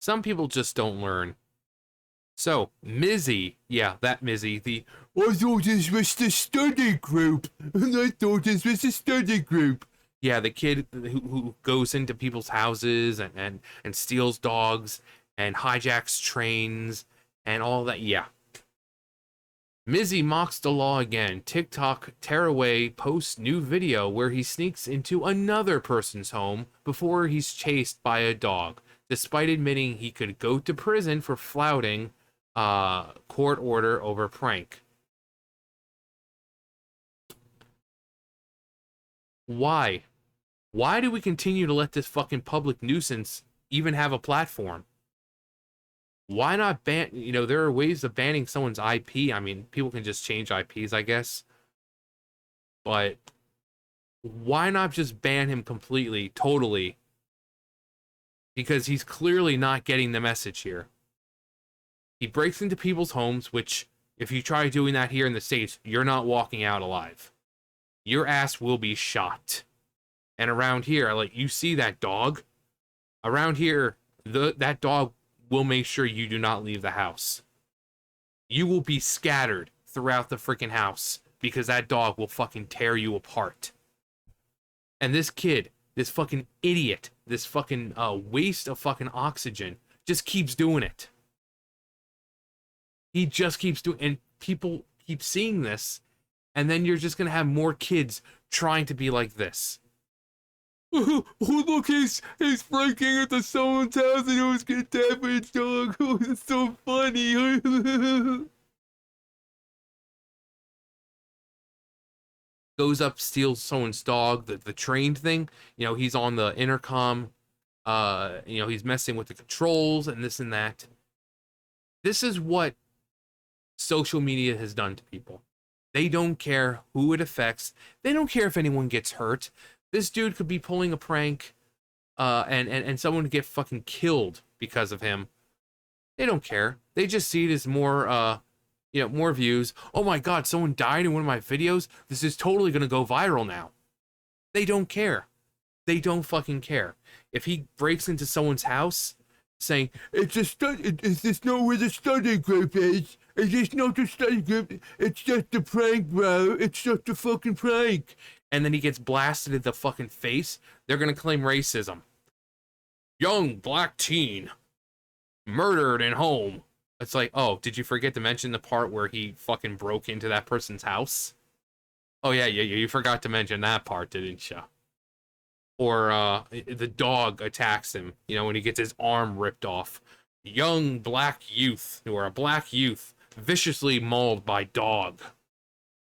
Some people just don't learn. So, Mizzy, yeah, that Mizzy, I thought this was the study group, and I thought this was the study group. Yeah, the kid who goes into people's houses and steals dogs and hijacks trains and all that. Yeah. Mizzy mocks the law again. TikTok tearaway posts new video where he sneaks into another person's home before he's chased by a dog, despite admitting he could go to prison for flouting court order over prank. Why? Why do we continue to let this fucking public nuisance even have a platform? Why not ban? You know, there are ways of banning someone's IP. I mean, people can just change IPs, I guess. But why not just ban him completely, totally? Because he's clearly not getting the message here. He breaks into people's homes, which, if you try doing that here in the States, you're not walking out alive. Your ass will be shot. And around here, like, you see that dog? Around here, that dog will make sure you do not leave the house. You will be scattered throughout the freaking house because that dog will fucking tear you apart. And this kid, this fucking idiot, this fucking waste of fucking oxygen, just keeps doing it. He just keeps doing, and people keep seeing this, and then you're just gonna have more kids trying to be like this. Oh, look, he's breaking into someone's house and he was getting tapped by a dog. Oh, it's so funny. Goes up, steals someone's dog, the trained thing. You know, he's on the intercom. You know, he's messing with the controls and this and that. This is what social media has done to people. They don't care who it affects. They don't care if anyone gets hurt. This dude could be pulling a prank, and someone get fucking killed because of him. They don't care. They just see it as more, you know, more views. Oh my god, someone died in one of my videos. This is totally gonna go viral now. They don't care. They don't fucking care. If he breaks into someone's house, saying it's a study, is this not where the study group is? Is this not the study group? It's just a prank, bro. It's just a fucking prank. And then he gets blasted in the fucking face, they're gonna claim racism. Young black teen murdered in home. It's like, oh, did you forget to mention the part where he fucking broke into that person's house? Oh yeah, you forgot to mention that part, didn't you? Or the dog attacks him, you know, when he gets his arm ripped off. Young black youth, or a black youth, viciously mauled by dog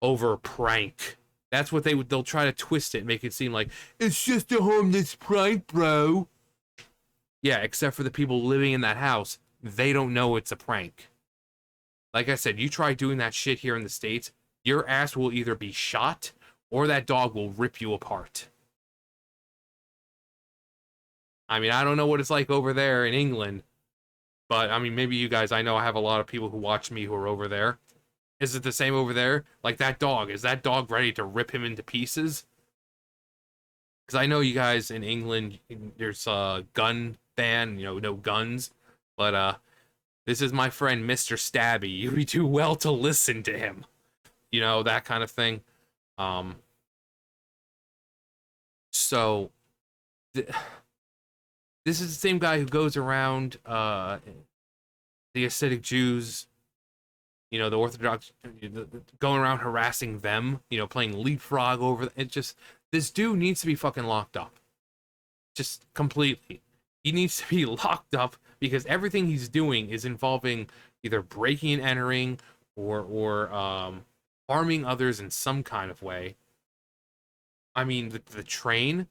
over prank. That's what they'll try to twist it, make it seem like it's just a harmless prank, bro. Yeah, except for the people living in that house, they don't know it's a prank. Like I said, you try doing that shit here in the States, your ass will either be shot or that dog will rip you apart. I mean, I don't know what it's like over there in England, but I mean, maybe you guys, I know I have a lot of people who watch me who are over there. Is it the same over there? Like that dog, is that dog ready to rip him into pieces? Because I know you guys in England, there's a gun ban, you know, no guns. But this is my friend Mr. Stabby. You do well to listen to him. You know, that kind of thing. So this is the same guy who goes around the Hasidic Jews, you know, the Orthodox, going around harassing them, you know, playing leapfrog over. It just, this dude needs to be fucking locked up. Just completely. He needs to be locked up because everything he's doing is involving either breaking and entering or harming others in some kind of way. I mean, the train.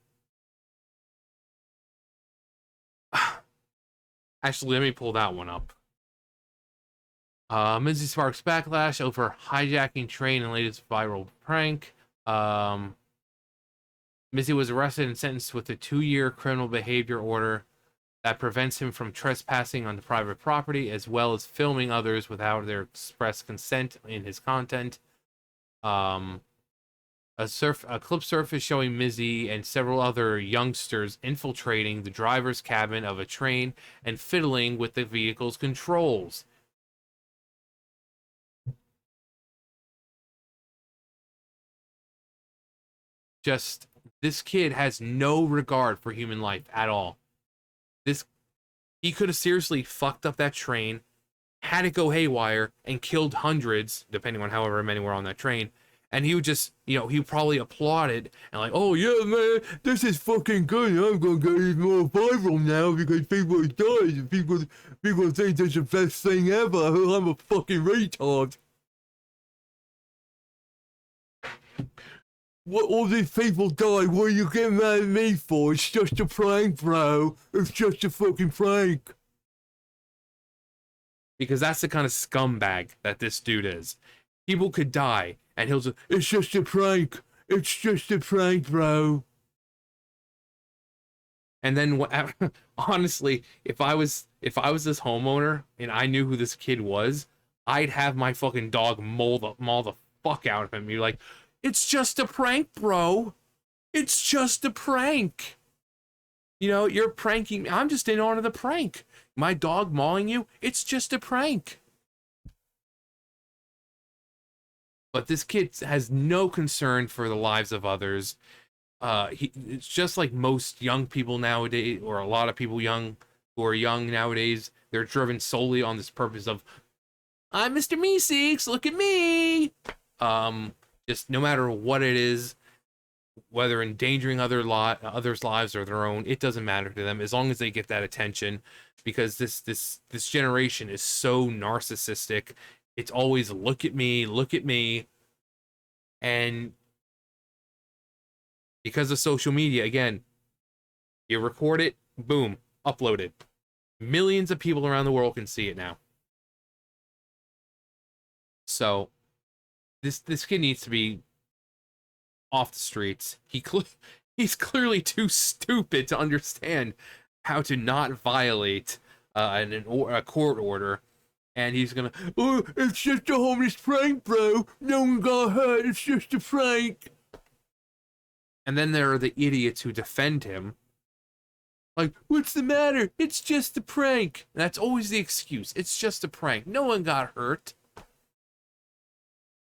Actually, let me pull that one up. Mizzy sparks backlash over hijacking train and latest viral prank. Mizzy was arrested and sentenced with a 2-year criminal behavior order that prevents him from trespassing on the private property, as well as filming others without their express consent in his content. A clip surface showing Mizzy and several other youngsters infiltrating the driver's cabin of a train and fiddling with the vehicle's controls. Just, this kid has no regard for human life at all. This He could have seriously fucked up that train, had it go haywire, and killed hundreds, depending on however many were on that train. And he would just, he would probably applaud it and like, oh yeah, man, this is fucking good. I'm gonna get even more viral now because people are dying. People think this is the best thing ever. I'm a fucking retard. What, all these people die? What are you getting mad at me for? It's just a prank, bro. It's just a fucking prank. Because that's the kind of scumbag that this dude is. People could die, and he'll just, it's just a prank. It's just a prank, bro. And then, honestly, if I was this homeowner and I knew who this kid was, I'd have my fucking dog maul the fuck out of him. You're like, it's just a prank, bro. It's just a prank. You're pranking me. I'm just in on the prank. My dog mauling you, it's just a prank. But this kid has no concern for the lives of others. It's just like most young people nowadays, or a lot of people who are young nowadays. They're driven solely on this purpose of, I'm Mr. Meeseeks, look at me. Just no matter what it is, whether endangering others' lives or their own, it doesn't matter to them as long as they get that attention. Because this generation is so narcissistic. It's always look at me, look at me. And because of social media, again, you record it, boom, upload it. Millions of people around the world can see it now. So this kid needs to be off the streets. He's clearly too stupid to understand how to not violate a court order. And he's gonna, oh, it's just a homeless prank, bro. No one got hurt. It's just a prank. And then there are the idiots who defend him. Like, what's the matter? It's just a prank. And that's always the excuse. It's just a prank. No one got hurt.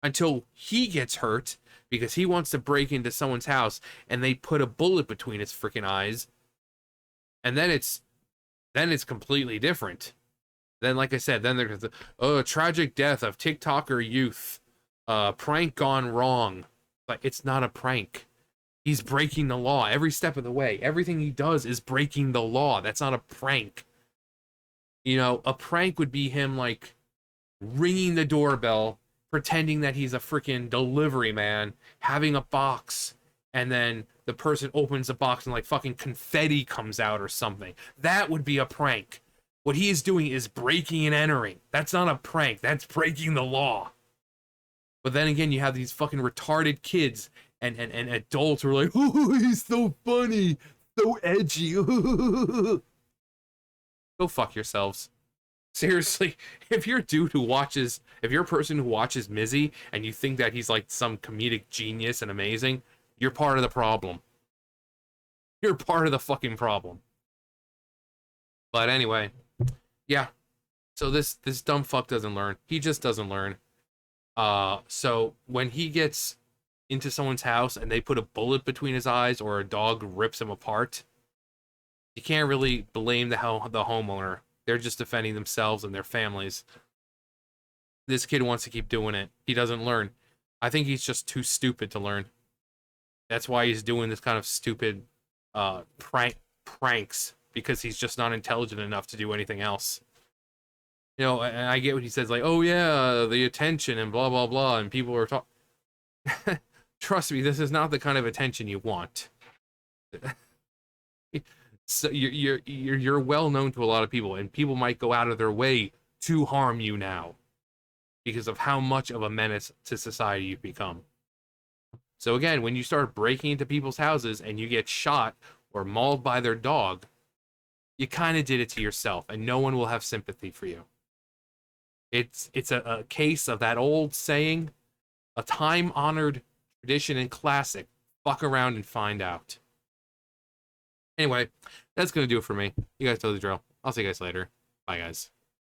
Until he gets hurt because he wants to break into someone's house and they put a bullet between his freaking eyes. And then it's completely different. Then, like I said, then there's the tragic death of TikToker youth. Prank gone wrong. But it's not a prank. He's breaking the law every step of the way. Everything he does is breaking the law. That's not a prank. A prank would be him, like, ringing the doorbell, pretending that he's a freaking delivery man, having a box, and then the person opens the box and, like, fucking confetti comes out or something. That would be a prank. What he is doing is breaking and entering. That's not a prank. That's breaking the law. But then again, you have these fucking retarded kids and adults who are like, oh, he's so funny, so edgy. Go fuck yourselves. Seriously, if you're a person who watches Mizzy and you think that he's like some comedic genius and amazing, you're part of the problem. You're part of the fucking problem. But anyway, yeah. So this dumb fuck doesn't learn. He just doesn't learn. So when he gets into someone's house and they put a bullet between his eyes or a dog rips him apart, you can't really blame the homeowner. They're just defending themselves and their families. This kid wants to keep doing it. He doesn't learn. I think he's just too stupid to learn. That's why he's doing this kind of stupid pranks, because he's just not intelligent enough to do anything else. And I get what he says, like, oh yeah, the attention and blah blah blah, and people are talking. Trust me, this is not the kind of attention you want. So you're well known to a lot of people, and people might go out of their way to harm you now because of how much of a menace to society you've become. So again, when you start breaking into people's houses and you get shot or mauled by their dog, you kind of did it to yourself, and no one will have sympathy for you. It's a case of that old saying, a time-honored tradition, and classic. Fuck around and find out. Anyway, that's gonna do it for me. You guys know the drill. I'll see you guys later. Bye, guys.